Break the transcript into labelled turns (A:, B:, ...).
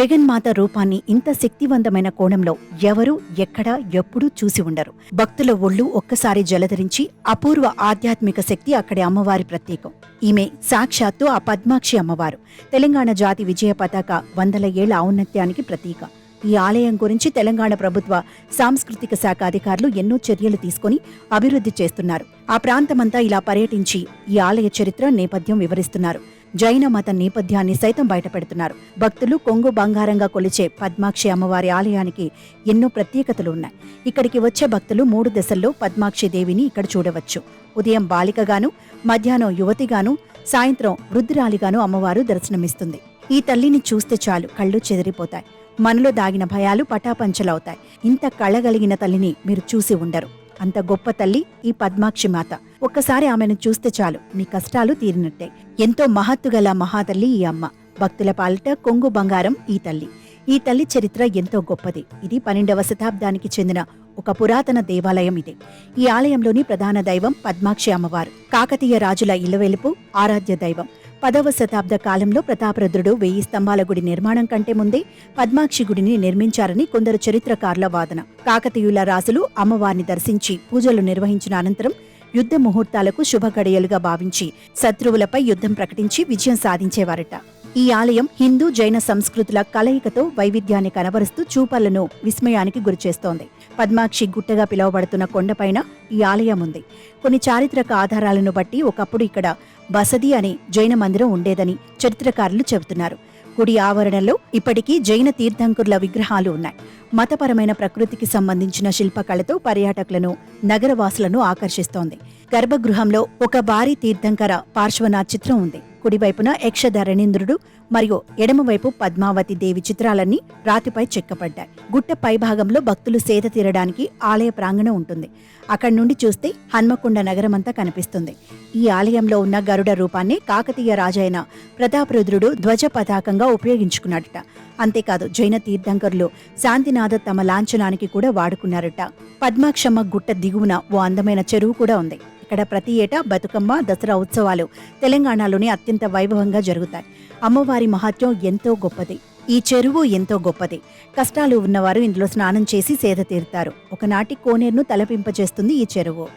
A: జగన్మాత రూపాన్ని ఇంత శక్తివంతమైన కోణంలో ఎవరూ ఎక్కడా ఎప్పుడూ చూసి ఉండరు. భక్తుల ఒళ్ళు ఒక్కసారి జలధరించి అపూర్వ ఆధ్యాత్మిక శక్తి అక్కడి అమ్మవారి ప్రత్యేకం. ఈమె సాక్షాత్తు ఆ పద్మాక్షి అమ్మవారు. తెలంగాణ జాతి విజయ పతాక 100 ఏళ్ల ఔన్నత్యానికి ప్రతీక. ఈ ఆలయం గురించి తెలంగాణ ప్రభుత్వ సాంస్కృతిక శాఖ అధికారులు ఎన్నో చర్యలు తీసుకుని అభివృద్ధి చేస్తున్నారు. ఆ ప్రాంతమంతా ఇలా పర్యటించి ఈ ఆలయ చరిత్ర నేపథ్యం వివరిస్తున్నారు. జైన మత నేపథ్యాన్ని సైతం బయటపెడుతున్నారు. భక్తులు కొంగు బంగారంగా కొలిచే పద్మాక్షి అమ్మవారి ఆలయానికి ఎన్నో ప్రత్యేకతలు ఉన్నాయి. ఇక్కడికి వచ్చే భక్తులు 3 దశల్లో పద్మాక్షి దేవిని ఇక్కడ చూడవచ్చు. ఉదయం బాలికగాను, మధ్యాహ్నం యువతిగాను, సాయంత్రం వృద్ధురాలిగాను అమ్మవారు దర్శనమిస్తుంది. ఈ తల్లిని చూస్తే చాలు కళ్ళు చెదిరిపోతాయి. మనలో దాగిన భయాలు పటాపంచలవుతాయి. ఇంత కళగలిగిన తల్లిని మీరు చూసి ఉండరు. అంత గొప్ప తల్లి ఈ పద్మాక్షి మాత. ఒక్కసారి ఆమెను చూస్తే చాలు మీ కష్టాలు తీరినట్టే. ఎంతో మహత్తుగల మహాతల్లి ఈ అమ్మ. భక్తుల పాలిట కొంగు బంగారం ఈ తల్లి. ఈ తల్లి చరిత్ర ఎంతో గొప్పది. ఇది 12వ శతాబ్దానికి చెందిన ఒక పురాతన దేవాలయం ఇది. ఈ ఆలయంలోని ప్రధాన దైవం పద్మాక్షి అమ్మవారు. కాకతీయ రాజుల ఇలవెలుపు ఆరాధ్య దైవం. 10వ శతాబ్ద కాలంలో ప్రతాపరుద్రుడు 1000 స్తంభాల గుడి నిర్మాణం కంటే ముందే పద్మాక్షి గుడిని నిర్మించారని కొందరు చరిత్రకారుల వాదన. కాకతీయుల రాజులు అమ్మవారిని దర్శించి పూజలు నిర్వహించిన అనంతరం యుద్ధ ముహూర్తాలకు శుభ గడియలుగా భావించి శత్రువులపై యుద్ధం ప్రకటించి విజయం సాధించేవారట. ఈ ఆలయం హిందూ జైన సంస్కృతుల కలయికతో వైవిధ్యాన్ని కనబరుస్తూ చూపర్లను విస్మయానికి గురిచేస్తోంది. పద్మాక్షి గుట్టగా పిలువబడుతున్న కొండపైన ఈ ఆలయం ఉంది. కొన్ని చారిత్రక ఆధారాలను బట్టి ఒకప్పుడు ఇక్కడ బసది అనే జైన మందిరం ఉండేదని చరిత్రకారులు చెబుతున్నారు. గుడి ఆవరణలో ఇప్పటికీ జైన తీర్థంకురుల విగ్రహాలు ఉన్నాయి. మతపరమైన ప్రకృతికి సంబంధించిన శిల్పకళతో పర్యాటకులను, నగరవాసులను ఆకర్షిస్తోంది. గర్భగృహంలో ఒక భారీ తీర్థంకర పార్శ్వనాథ్ చిత్రం ఉంది. కుడివైపున యక్షధరణీంద్రుడు మరియు ఎడమవైపు పద్మావతి దేవి చిత్రాలన్నీ రాతిపై చెక్కబడ్డాయి. గుట్ట పైభాగంలో భక్తులు సేద తీరడానికి ఆలయ ప్రాంగణం ఉంటుంది. అక్కడి నుండి చూస్తే హన్మకొండ నగరమంతా కనిపిస్తుంది. ఈ ఆలయంలో ఉన్న గరుడ రూపాన్ని కాకతీయ రాజైన ప్రతాపరుద్రుడు ధ్వజ పతాకంగా ఉపయోగించుకున్నాడట. అంతేకాదు జైన తీర్థంకరులు శాంతినాథ తమ లాంఛనానికి కూడా వాడుకున్నారట. పద్మాక్షమ్మ గుట్ట దిగువన ఓ అందమైన చెరువు కూడా ఉంది. ఇక్కడ ప్రతి ఏటా బతుకమ్మ, దసరా ఉత్సవాలు తెలంగాణలోని అత్యంత వైభవంగా జరుగుతాయి. అమ్మవారి మహత్యం ఎంతో గొప్పది. ఈ చెరువు ఎంతో గొప్పది. కష్టాలు ఉన్నవారు ఇందులో స్నానం చేసి సేద తీరుతారు. ఒకనాటి కోనేరును తలపింపచేస్తుంది ఈ చెరువు.